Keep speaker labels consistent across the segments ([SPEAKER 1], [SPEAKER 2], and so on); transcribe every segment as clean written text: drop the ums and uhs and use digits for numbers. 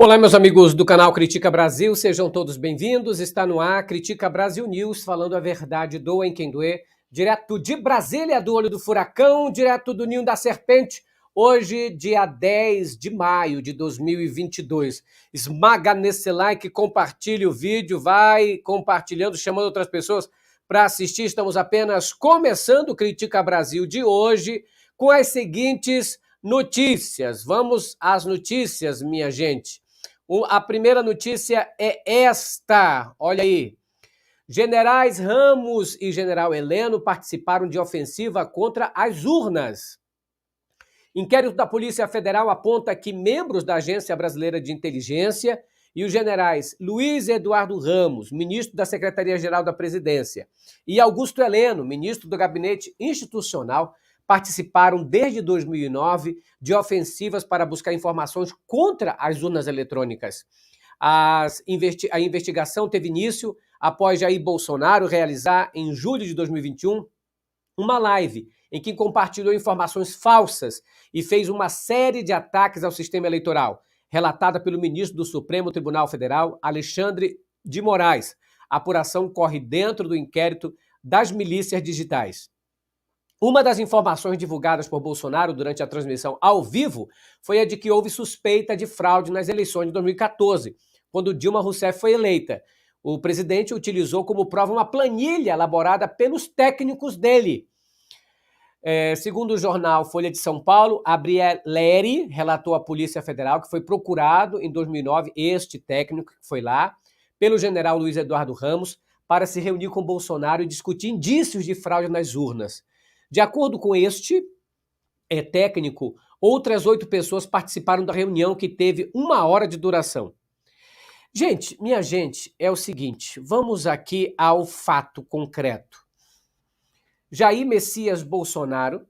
[SPEAKER 1] Olá, meus amigos do canal Critica Brasil, sejam todos bem-vindos. Está no ar Critica Brasil News, falando a verdade, doa em quem doer, direto de Brasília, do olho do furacão, direto do ninho da serpente. Hoje, dia 10 de maio de 2022. Esmaga nesse like, compartilhe o vídeo, vai compartilhando, chamando outras pessoas para assistir. Estamos apenas começando o Critica Brasil de hoje com as seguintes notícias. Vamos às notícias, minha gente. A primeira notícia é esta, olha aí. Generais Ramos e General Heleno participaram de ofensiva contra as urnas. Inquérito da Polícia Federal aponta que membros da Agência Brasileira de Inteligência e os generais Luiz Eduardo Ramos, ministro da Secretaria-Geral da Presidência, e Augusto Heleno, ministro do Gabinete Institucional, participaram desde 2009 de ofensivas para buscar informações contra as urnas eletrônicas. A investigação teve início após Jair Bolsonaro realizar, em julho de 2021, uma live em que compartilhou informações falsas e fez uma série de ataques ao sistema eleitoral, relatada pelo ministro do Supremo Tribunal Federal, Alexandre de Moraes. A apuração corre dentro do inquérito das milícias digitais. Uma das informações divulgadas por Bolsonaro durante a transmissão ao vivo foi a de que houve suspeita de fraude nas eleições de 2014, quando Dilma Rousseff foi eleita. O presidente utilizou como prova uma planilha elaborada pelos técnicos dele. Segundo o jornal Folha de São Paulo, Gabriel Lery relatou à Polícia Federal que foi procurado em 2009, este técnico que foi lá, pelo general Luiz Eduardo Ramos, para se reunir com Bolsonaro e discutir indícios de fraude nas urnas. De acordo com este técnico, outras 8 pessoas participaram da reunião, que teve 1 hora de duração. Gente, minha gente, é o seguinte, vamos aqui ao fato concreto. Jair Messias Bolsonaro,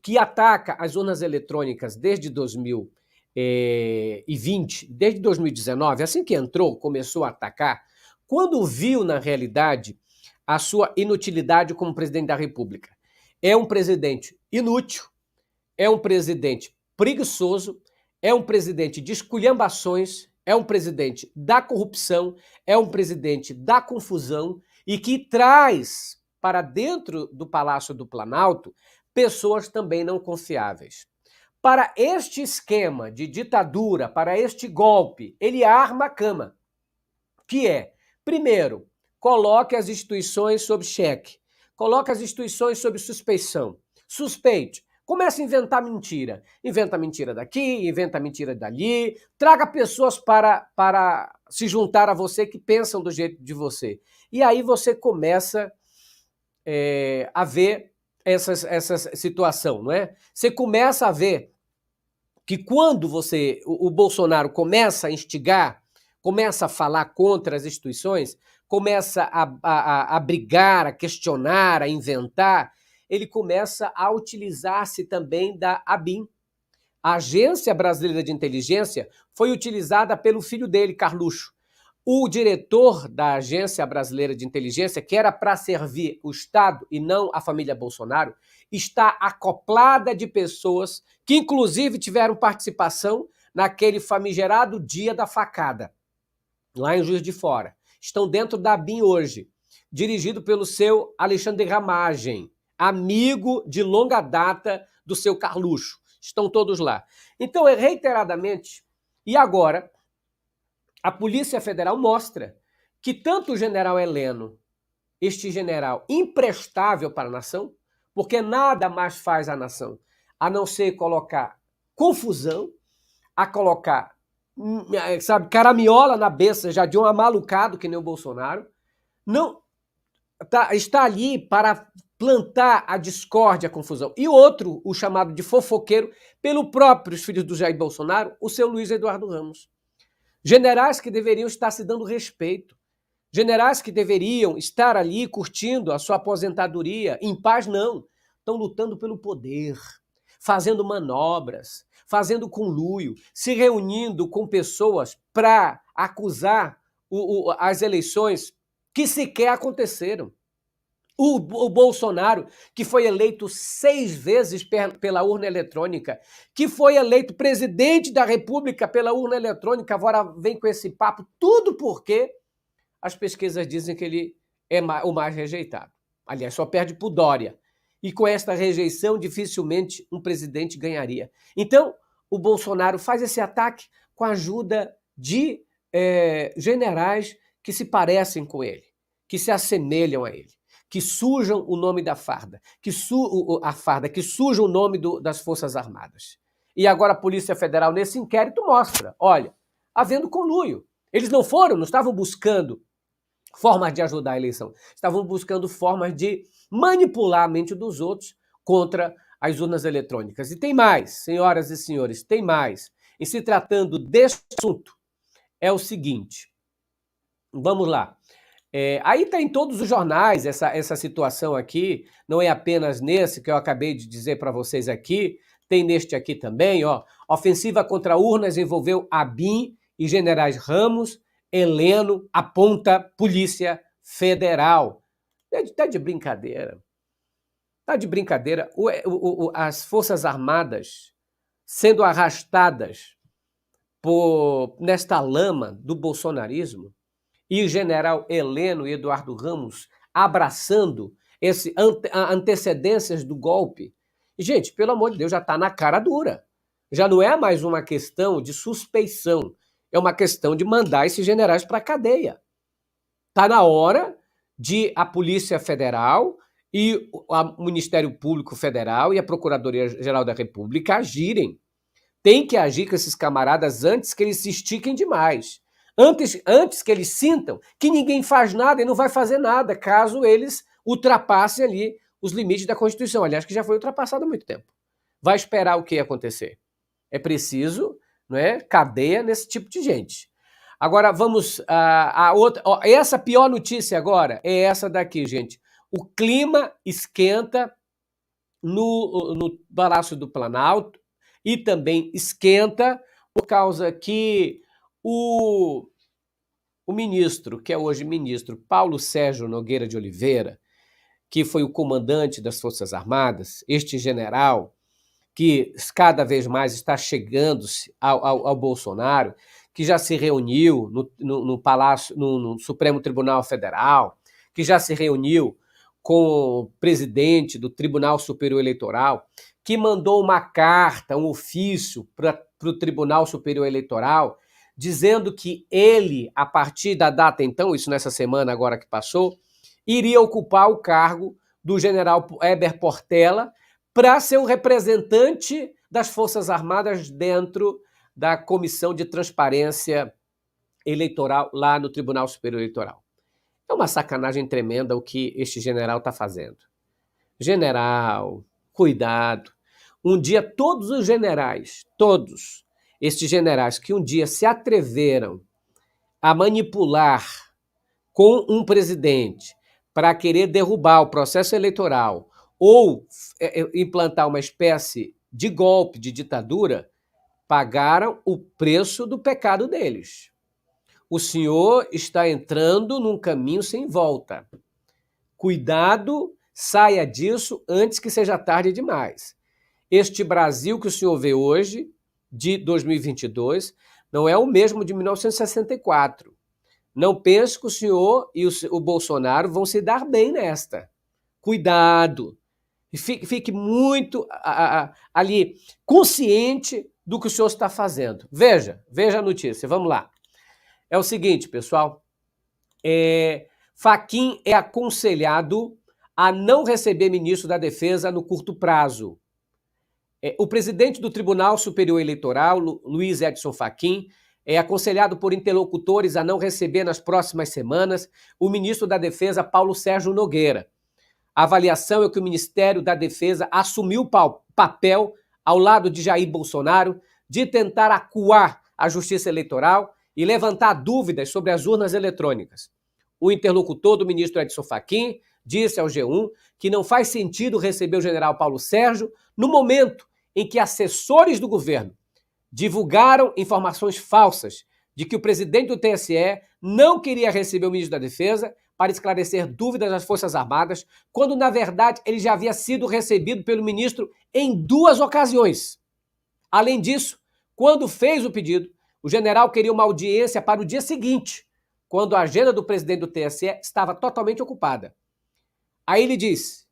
[SPEAKER 1] que ataca as urnas eletrônicas desde 2020, desde 2019, assim que entrou, começou a atacar, quando viu, na realidade, a sua inutilidade como presidente da República. É um presidente inútil, é um presidente preguiçoso, é um presidente de esculhambações, é um presidente da corrupção, é um presidente da confusão e que traz para dentro do Palácio do Planalto pessoas também não confiáveis. Para este esquema de ditadura, para este golpe, ele arma a cama, que é, primeiro, coloque as instituições sob cheque, coloque as instituições sob suspeição, suspeite, comece a inventar mentira. Inventa mentira daqui, inventa mentira dali, traga pessoas para se juntar a você que pensam do jeito de você. E aí você começa a ver essa situação, não é? Você começa a ver que quando o Bolsonaro começa a instigar, começa a falar contra as instituições, começa a brigar, a questionar, a inventar, ele começa a utilizar-se também da ABIN. A Agência Brasileira de Inteligência foi utilizada pelo filho dele, Carluxo. O diretor da Agência Brasileira de Inteligência, que era para servir o Estado e não a família Bolsonaro, está acoplada de pessoas que, inclusive, tiveram participação naquele famigerado dia da facada, lá em Juiz de Fora. Estão dentro da ABIN hoje, dirigido pelo seu Alexandre Ramagem, amigo de longa data do seu Carluxo. Estão todos lá. Então, reiteradamente, e agora, a Polícia Federal mostra que tanto o general Heleno, este general imprestável para a nação, porque nada mais faz a nação a não ser colocar confusão, a colocar, sabe, caramiola na beça já de um amalucado que nem o Bolsonaro, não está ali para plantar a discórdia, a confusão. E outro, o chamado de fofoqueiro, pelo próprio filho do Jair Bolsonaro, o seu Luiz Eduardo Ramos. Generais que deveriam estar se dando respeito, generais que deveriam estar ali curtindo a sua aposentadoria, em paz não, estão lutando pelo poder, fazendo manobras, fazendo conluio, se reunindo com pessoas para acusar as eleições que sequer aconteceram. O Bolsonaro, que foi eleito 6 vezes pela urna eletrônica, que foi eleito presidente da República pela urna eletrônica, agora vem com esse papo, tudo porque as pesquisas dizem que ele é o mais rejeitado. Aliás, só perde para o Dória. E com esta rejeição, dificilmente um presidente ganharia. Então, o Bolsonaro faz esse ataque com a ajuda de generais que se parecem com ele, que se assemelham a ele, que sujam o nome da farda, que sujam o nome das Forças Armadas. E agora a Polícia Federal, nesse inquérito, mostra, olha, havendo conluio. Eles não estavam buscando formas de ajudar a eleição, estavam buscando formas de manipular a mente dos outros contra as urnas eletrônicas. E tem mais, senhoras e senhores, tem mais. Em se tratando desse assunto, é o seguinte, vamos lá. Aí está em todos os jornais essa situação aqui, não é apenas nesse que eu acabei de dizer para vocês aqui, tem neste aqui também, ó. Ofensiva contra urnas envolveu ABIN e generais Ramos, Heleno, aponta Polícia Federal. Tá de brincadeira. Tá de brincadeira. As Forças Armadas sendo arrastadas nesta lama do bolsonarismo, e o general Heleno e Eduardo Ramos abraçando antecedências do golpe. Gente, pelo amor de Deus, já está na cara dura. Já não é mais uma questão de suspeição, é uma questão de mandar esses generais para a cadeia. Está na hora de a Polícia Federal e o Ministério Público Federal e a Procuradoria-Geral da República agirem. Tem que agir com esses camaradas antes que eles se estiquem demais. Antes que eles sintam que ninguém faz nada e não vai fazer nada, caso eles ultrapassem ali os limites da Constituição. Aliás, que já foi ultrapassado há muito tempo. Vai esperar o que acontecer? É preciso, não é, cadeia nesse tipo de gente. Agora vamos a outra. Essa pior notícia agora é essa daqui, gente. O clima esquenta no Palácio do Planalto e também esquenta por causa que o ministro, que é hoje ministro, Paulo Sérgio Nogueira de Oliveira, que foi o comandante das Forças Armadas, este general que cada vez mais está chegando-se ao Bolsonaro, que já se reuniu no Palácio, no Supremo Tribunal Federal, que já se reuniu com o presidente do Tribunal Superior Eleitoral, que mandou uma carta, um ofício para o Tribunal Superior Eleitoral, dizendo que ele, a partir da data então, isso nessa semana agora que passou, iria ocupar o cargo do general Heber Portela para ser o representante das Forças Armadas dentro da Comissão de Transparência Eleitoral lá no Tribunal Superior Eleitoral. É uma sacanagem tremenda o que este general está fazendo. General, cuidado. Um dia todos os generais, todos estes generais que um dia se atreveram a manipular com um presidente para querer derrubar o processo eleitoral ou implantar uma espécie de golpe, de ditadura, pagaram o preço do pecado deles. O senhor está entrando num caminho sem volta. Cuidado, saia disso antes que seja tarde demais. Este Brasil que o senhor vê hoje, de 2022, não é o mesmo de 1964. Não pense que o senhor e o Bolsonaro vão se dar bem nesta. Cuidado. Fique muito ali consciente do que o senhor está fazendo. Veja a notícia, vamos lá. É o seguinte, pessoal, Fachin é aconselhado a não receber ministro da Defesa no curto prazo. O presidente do Tribunal Superior Eleitoral, Luiz Edson Fachin, é aconselhado por interlocutores a não receber nas próximas semanas o ministro da Defesa, Paulo Sérgio Nogueira. A avaliação é que o Ministério da Defesa assumiu o papel, ao lado de Jair Bolsonaro, de tentar acuar a Justiça Eleitoral e levantar dúvidas sobre as urnas eletrônicas. O interlocutor do ministro Edson Fachin disse ao G1 que não faz sentido receber o general Paulo Sérgio no momento em que assessores do governo divulgaram informações falsas de que o presidente do TSE não queria receber o ministro da Defesa para esclarecer dúvidas das Forças Armadas, quando, na verdade, ele já havia sido recebido pelo ministro em 2 ocasiões. Além disso, quando fez o pedido, o general queria uma audiência para o dia seguinte, quando a agenda do presidente do TSE estava totalmente ocupada. Aí ele disse,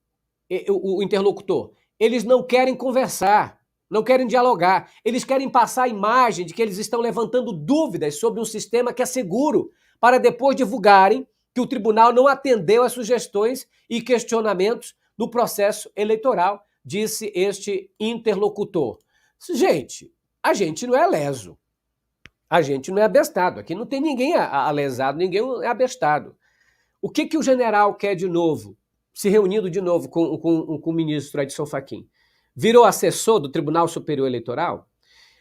[SPEAKER 1] o interlocutor, eles não querem conversar, não querem dialogar, eles querem passar a imagem de que eles estão levantando dúvidas sobre um sistema que é seguro, para depois divulgarem que o tribunal não atendeu às sugestões e questionamentos no processo eleitoral, disse este interlocutor. Gente, a gente não é leso, a gente não é abestado, aqui não tem ninguém alesado, ninguém é abestado. O que o general quer de novo, se reunindo de novo com o ministro Edson Fachin? Virou assessor do Tribunal Superior Eleitoral?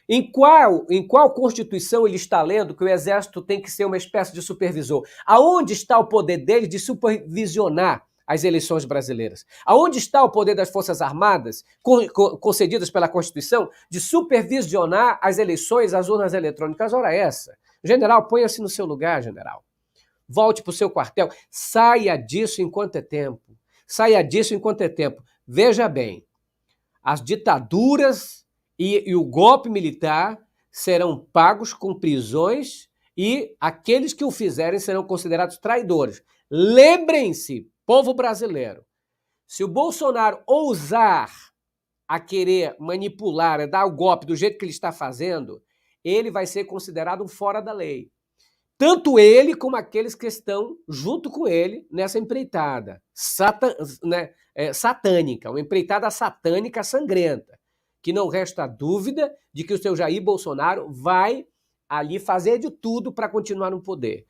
[SPEAKER 1] Em qual Constituição ele está lendo que o Exército tem que ser uma espécie de supervisor? Aonde está o poder dele de supervisionar as eleições brasileiras? Aonde está o poder das Forças Armadas, concedidas pela Constituição, de supervisionar as eleições, as urnas eletrônicas? Ora essa. General, ponha-se no seu lugar, general. Volte para o seu quartel. Saia disso enquanto é tempo. Saia disso enquanto é tempo. Veja bem, as ditaduras e o golpe militar serão pagos com prisões e aqueles que o fizerem serão considerados traidores. Lembrem-se, povo brasileiro, se o Bolsonaro ousar a querer manipular, dar o golpe do jeito que ele está fazendo, ele vai ser considerado um fora da lei. Tanto ele como aqueles que estão junto com ele nessa empreitada satânica, uma empreitada satânica sangrenta, que não resta dúvida de que o seu Jair Bolsonaro vai ali fazer de tudo para continuar no poder.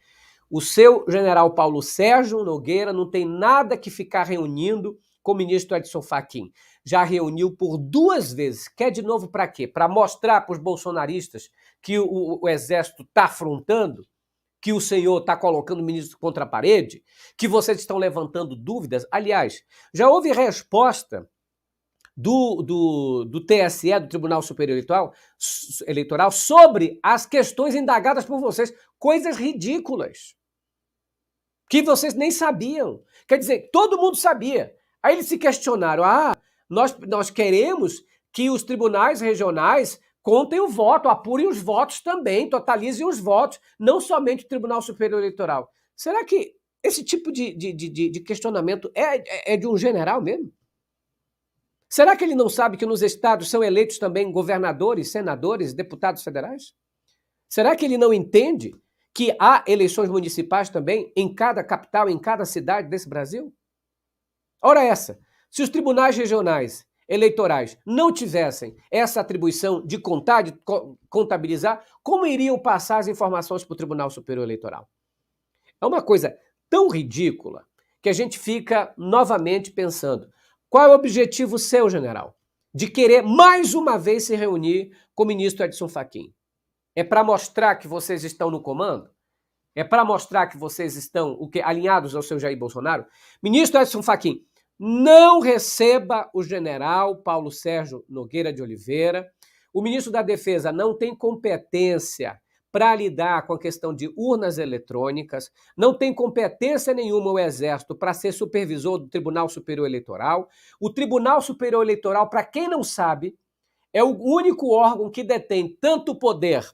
[SPEAKER 1] O seu general Paulo Sérgio Nogueira não tem nada que ficar reunindo com o ministro Edson Fachin. Já reuniu por 2 vezes. Quer de novo para quê? Para mostrar para os bolsonaristas que o Exército está afrontando, que o senhor está colocando o ministro contra a parede, que vocês estão levantando dúvidas. Aliás, já houve resposta do TSE, do Tribunal Superior Eleitoral, sobre as questões indagadas por vocês. Coisas ridículas, que vocês nem sabiam. Quer dizer, todo mundo sabia. Aí eles se questionaram, nós queremos que os tribunais regionais contem o voto, apurem os votos também, totalizem os votos, não somente o Tribunal Superior Eleitoral. Será que esse tipo de questionamento é de um general mesmo? Será que ele não sabe que nos estados são eleitos também governadores, senadores, deputados federais? Será que ele não entende que há eleições municipais também em cada capital, em cada cidade desse Brasil? Ora essa, se os tribunais regionais eleitorais não tivessem essa atribuição de contar, de contabilizar, como iriam passar as informações para o Tribunal Superior Eleitoral? É uma coisa tão ridícula que a gente fica novamente pensando, qual é o objetivo seu, general, de querer mais uma vez se reunir com o ministro Edson Fachin? É para mostrar que vocês estão no comando? É para mostrar que vocês estão alinhados ao seu Jair Bolsonaro? Ministro Edson Fachin, não receba o general Paulo Sérgio Nogueira de Oliveira. O ministro da Defesa não tem competência para lidar com a questão de urnas eletrônicas, não tem competência nenhuma o Exército para ser supervisor do Tribunal Superior Eleitoral. O Tribunal Superior Eleitoral, para quem não sabe, é o único órgão que detém tanto o poder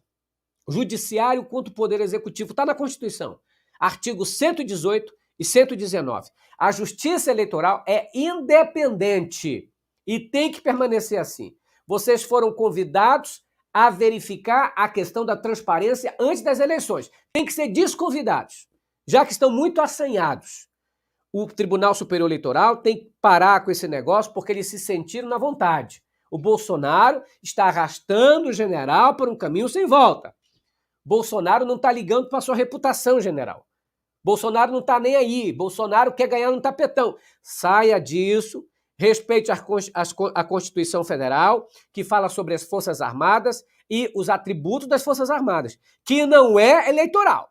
[SPEAKER 1] judiciário quanto o poder executivo. Está na Constituição, artigos 118 e 119. A Justiça Eleitoral é independente e tem que permanecer assim. Vocês foram convidados a verificar a questão da transparência antes das eleições. Tem que ser desconvidados, já que estão muito assanhados. O Tribunal Superior Eleitoral tem que parar com esse negócio porque eles se sentiram na vontade. O Bolsonaro está arrastando o general por um caminho sem volta. Bolsonaro não está ligando para a sua reputação, general. Bolsonaro não está nem aí. Bolsonaro quer ganhar no tapetão. Saia disso. Respeite a Constituição Federal, que fala sobre as Forças Armadas e os atributos das Forças Armadas, que não é eleitoral.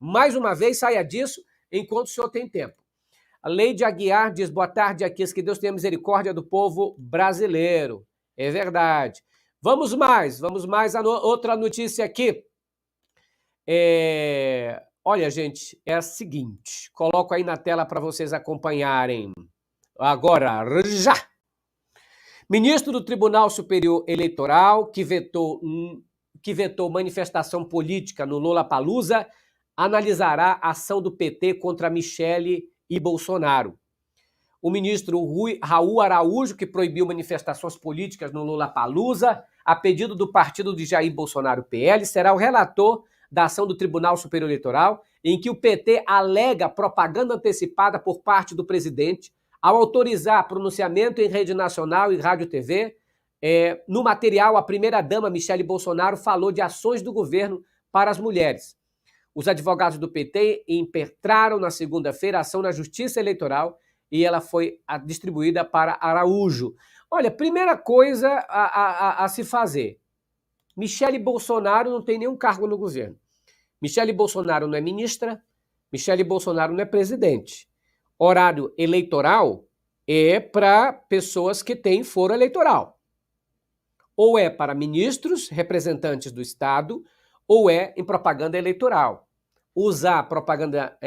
[SPEAKER 1] Mais uma vez, saia disso enquanto o senhor tem tempo. A Leide Aguiar diz, boa tarde, aqui, que Deus tenha misericórdia do povo brasileiro. É verdade. Vamos mais. Outra notícia aqui. Olha, gente, é a seguinte, coloco aí na tela para vocês acompanharem. Agora, já! Ministro do Tribunal Superior Eleitoral, que vetou manifestação política no Lollapalooza, analisará a ação do PT contra Michele e Bolsonaro. O ministro Raul Araújo, que proibiu manifestações políticas no Lollapalooza, a pedido do partido de Jair Bolsonaro, PL, será o relator da ação do Tribunal Superior Eleitoral, em que o PT alega propaganda antecipada por parte do presidente ao autorizar pronunciamento em rede nacional e rádio TV. No material, a primeira-dama Michele Bolsonaro falou de ações do governo para as mulheres. Os advogados do PT impetraram na segunda-feira a ação na Justiça Eleitoral e ela foi distribuída para Araújo. Olha, primeira coisa a se fazer. Michele Bolsonaro não tem nenhum cargo no governo. Michele Bolsonaro não é ministra, Michele Bolsonaro não é presidente. Horário eleitoral é para pessoas que têm foro eleitoral. Ou é para ministros, representantes do Estado, ou é em propaganda eleitoral. Usar propaganda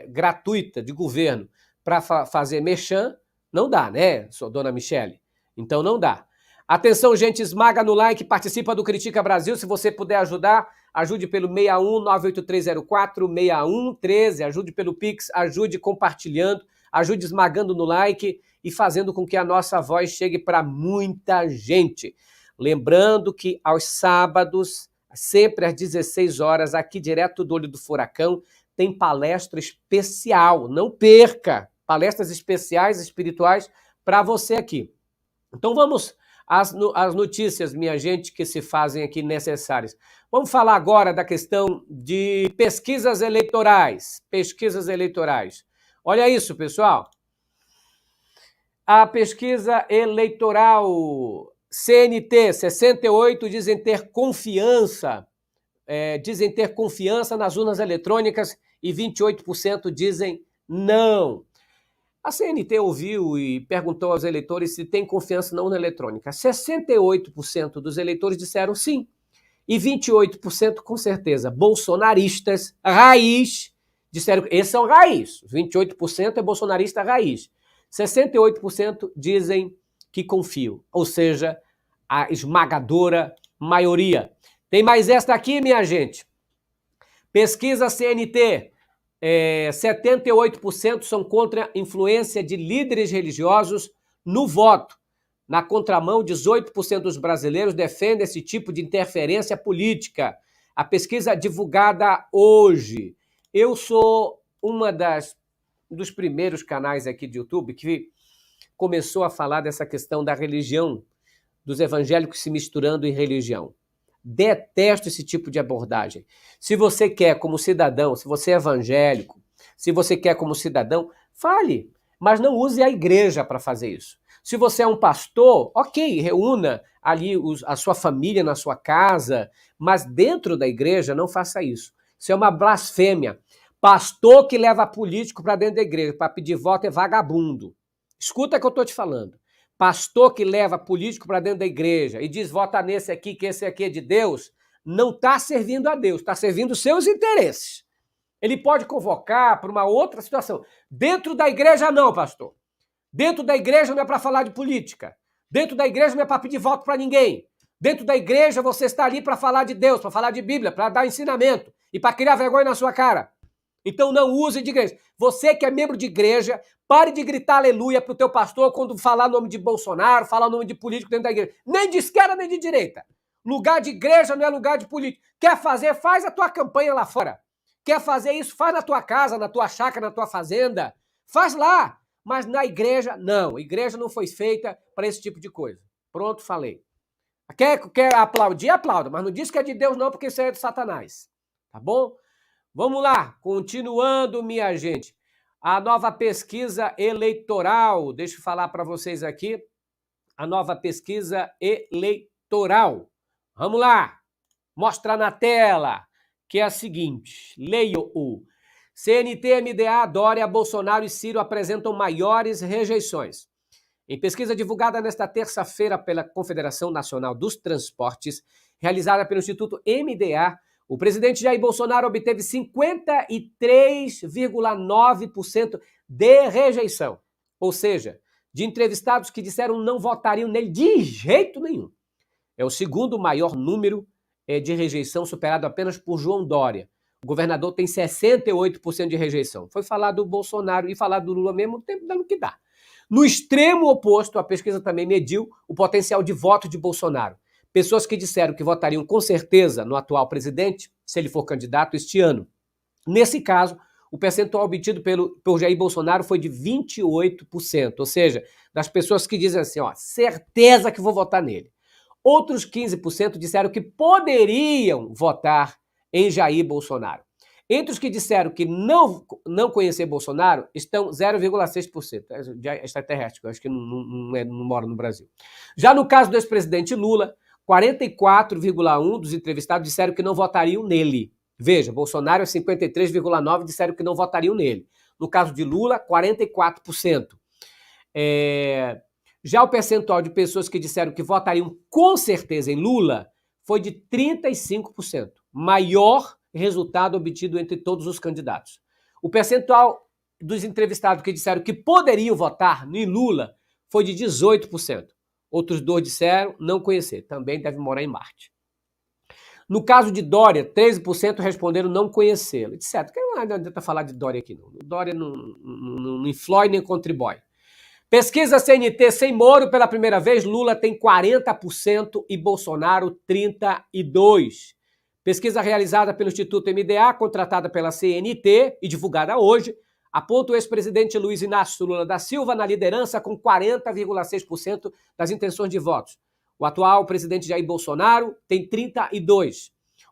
[SPEAKER 1] gratuita de governo para fazer merchan, não dá, né, dona Michele? Então não dá. Atenção, gente, esmaga no like, participa do Critica Brasil, se você puder ajudar, ajude pelo 61-98304-6113, ajude pelo Pix, ajude compartilhando, ajude esmagando no like e fazendo com que a nossa voz chegue para muita gente. Lembrando que aos sábados, sempre às 16 horas, aqui direto do Olho do Furacão, tem palestra especial, não perca! Palestras especiais, espirituais, para você aqui. Então vamos às notícias, minha gente, que se fazem aqui necessárias. Vamos falar agora da questão de pesquisas eleitorais. Pesquisas eleitorais. Olha isso, pessoal. A pesquisa eleitoral CNT, 68 dizem ter confiança nas urnas eletrônicas e 28% dizem não. A CNT ouviu e perguntou aos eleitores se tem confiança na urna eletrônica. 68% dos eleitores disseram sim e 28% com certeza. Bolsonaristas raiz disseram que esse é o raiz. 28% é bolsonarista raiz. 68% dizem que confiam, ou seja, a esmagadora maioria. Tem mais esta aqui, minha gente. Pesquisa CNT. 78% são contra a influência de líderes religiosos no voto. Na contramão, 18% dos brasileiros defendem esse tipo de interferência política. A pesquisa divulgada hoje. Eu sou dos primeiros canais aqui de YouTube que começou a falar dessa questão da religião, dos evangélicos se misturando em religião. Detesto esse tipo de abordagem. Se você quer como cidadão, se você é evangélico, se você quer como cidadão, fale, mas não use a igreja para fazer isso. Se você é um pastor, ok, reúna ali a sua família na sua casa, mas dentro da igreja não faça isso. Isso é uma blasfêmia. Pastor que leva político para dentro da igreja para pedir voto é vagabundo. Escuta o que eu estou te falando. Pastor que leva político para dentro da igreja e diz vota nesse aqui, que esse aqui é de Deus, não está servindo a Deus, está servindo seus interesses. Ele pode convocar para uma outra situação. Dentro da igreja não, pastor. Dentro da igreja não é para falar de política. Dentro da igreja não é para pedir voto para ninguém. Dentro da igreja você está ali para falar de Deus, para falar de Bíblia, para dar ensinamento e para criar vergonha na sua cara. Então não use de igreja. Você que é membro de igreja, pare de gritar aleluia pro teu pastor quando falar o nome de Bolsonaro, falar o nome de político dentro da igreja. Nem de esquerda, nem de direita. Lugar de igreja não é lugar de político. Quer fazer, faz a tua campanha lá fora. Quer fazer isso, faz na tua casa, na tua chácara, na tua fazenda. Faz lá. Mas na igreja, não. A igreja não foi feita para esse tipo de coisa. Pronto, falei. Quer aplaudir? Aplauda. Mas não diz que é de Deus não, porque isso é de Satanás. Tá bom? Vamos lá, continuando, minha gente. A nova pesquisa eleitoral, deixa eu falar para vocês aqui, a nova pesquisa eleitoral. Vamos lá, mostra na tela, que é a seguinte, leio-o. CNT, MDA, Dória, Bolsonaro e Ciro apresentam maiores rejeições. Em pesquisa divulgada nesta terça-feira pela Confederação Nacional dos Transportes, realizada pelo Instituto MDA, O presidente Jair Bolsonaro obteve 53,9% de rejeição. Ou seja, de entrevistados que disseram não votariam nele de jeito nenhum. É o segundo maior número de rejeição, superado apenas por João Dória. O governador tem 68% de rejeição. Foi falar do Bolsonaro e falar do Lula mesmo, o tempo dando o que dá. No extremo oposto, a pesquisa também mediu o potencial de voto de Bolsonaro. Pessoas que disseram que votariam com certeza no atual presidente, se ele for candidato este ano. Nesse caso, o percentual obtido por Jair Bolsonaro foi de 28%, ou seja, das pessoas que dizem assim, ó, certeza que vou votar nele. Outros 15% disseram que poderiam votar em Jair Bolsonaro. Entre os que disseram que não conhecer Bolsonaro, estão 0,6%. É extraterrestre, eu acho que não mora no Brasil. Já no caso do ex-presidente Lula, 44,1% dos entrevistados disseram que não votariam nele. Veja, Bolsonaro é 53,9% disseram que não votariam nele. No caso de Lula, 44%. Já o percentual de pessoas que disseram que votariam com certeza em Lula foi de 35%. Maior resultado obtido entre todos os candidatos. O percentual dos entrevistados que disseram que poderiam votar em Lula foi de 18%. Outros 2% disseram não conhecer, também deve morar em Marte. No caso de Dória, 13% responderam não conhecê-lo. Etc. Não adianta falar de Dória aqui, não. Dória não influi nem contribui. Pesquisa CNT sem Moro pela primeira vez, Lula tem 40% e Bolsonaro 32%. Pesquisa realizada pelo Instituto MDA, contratada pela CNT e divulgada hoje, aponta o ex-presidente Luiz Inácio Lula da Silva na liderança com 40,6% das intenções de votos. O atual presidente Jair Bolsonaro tem 32%,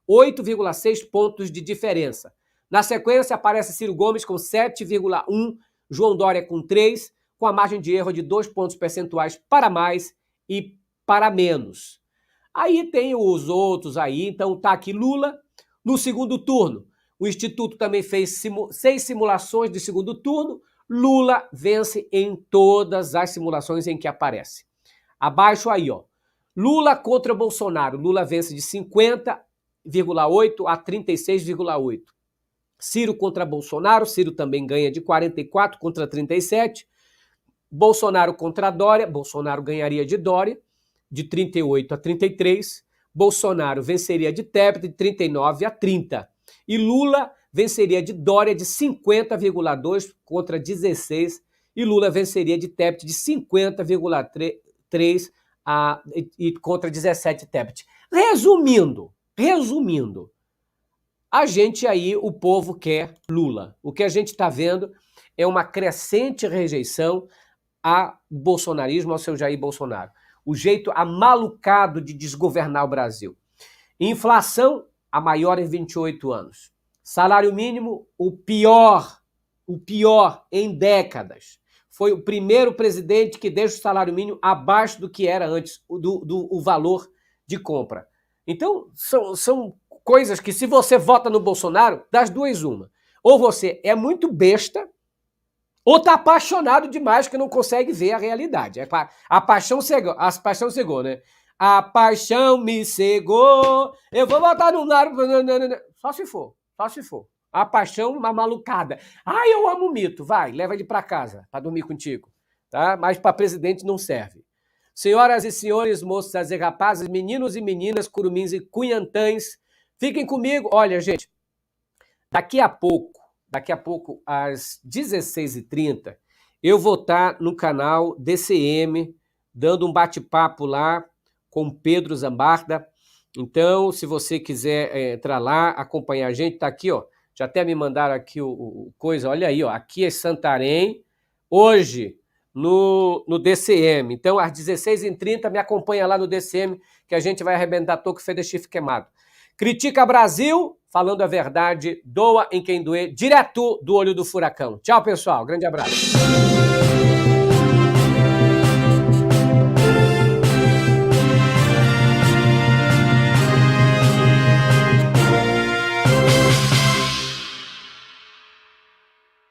[SPEAKER 1] 8,6 pontos de diferença. Na sequência aparece Ciro Gomes com 7,1%, João Dória com 3%, com a margem de erro de 2 pontos percentuais para mais e para menos. Aí tem os outros aí, então tá aqui Lula no segundo turno. O Instituto também fez 6 simulações de segundo turno. Lula vence em todas as simulações em que aparece. Abaixo aí, ó. Lula contra Bolsonaro. Lula vence de 50,8% a 36,8%. Ciro contra Bolsonaro. Ciro também ganha de 44% contra 37%. Bolsonaro contra Dória. Bolsonaro ganharia de Dória de 38% a 33%. Bolsonaro venceria de Tebet de 39% a 30%. E Lula venceria de Dória de 50,2% contra 16%. E Lula venceria de Tebet de 50,3% e contra 17% Tebet. Resumindo, a gente aí, o povo quer Lula. O que a gente está vendo é uma crescente rejeição ao bolsonarismo, ao seu Jair Bolsonaro. O jeito amalucado de desgovernar o Brasil. Inflação, a maior em 28 anos. Salário mínimo, o pior em décadas. Foi o primeiro presidente que deixa o salário mínimo abaixo do que era antes, do valor de compra. Então, são coisas que, se você vota no Bolsonaro, das duas uma. Ou você é muito besta, ou tá apaixonado demais que não consegue ver a realidade. A paixão cegou, né? A paixão me cegou, eu vou votar no Naro. Só se for. A paixão, uma malucada. Ai, eu amo o mito. Vai, leva ele para casa para dormir contigo. Tá? Mas para presidente não serve. Senhoras e senhores, moças e rapazes, meninos e meninas, curumins e cunhantães, fiquem comigo. Olha, gente, daqui a pouco, às 16h30, eu vou estar no canal DCM, dando um bate-papo lá com Pedro Zambarda. Então, se você quiser entrar lá, acompanhar a gente, tá aqui, ó. Já até me mandaram aqui o coisa, olha aí, ó. Aqui é Santarém, hoje no DCM. Então, às 16h30, me acompanha lá no DCM, que a gente vai arrebentar toco e feder chifre queimado. Critica Brasil, falando a verdade, doa em quem doer, direto do olho do furacão. Tchau, pessoal. Grande abraço.